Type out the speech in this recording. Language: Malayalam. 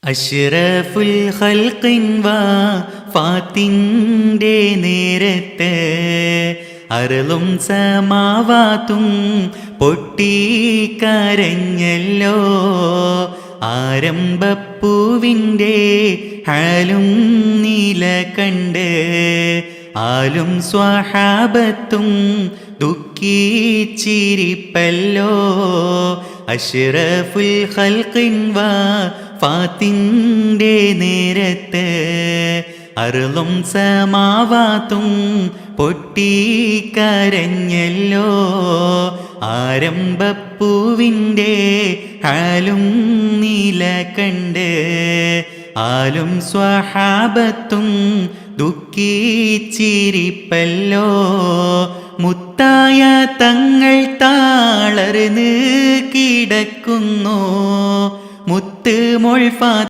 അഷ്റഫുൽ ഖൽഖിൻ വഫാത്തിൻ്റെ നേരത്ത് അർളും സമാവാത്തും പൊട്ടിക്കരഞ്ഞല്ലോ. ആരംഭപ്പൂവിൻ്റെ ഹാലും നീല കണ്ട് ആലും സ്വഹാബത്തും ദുഃഖിച്ചിരിപ്പല്ലോ. അഷ്റഫുൽ ഖൽഖിൻ വഫാത്തിൻ്റെ നേരത്ത് അർളും സമാവാത്തും പൊട്ടിക്കരഞ്ഞല്ലോ. ആരംഭപ്പൂവിൻ്റെ ഹാലും നീല കണ്ട് ആലും സ്വഹാബത്തും ദുഃഖിച്ചിരിപ്പല്ലോ. മുത്തായ തങ്ങൾ താളർന്ന് കിടക്കുന്നു. മുത്ത് മൊഴ്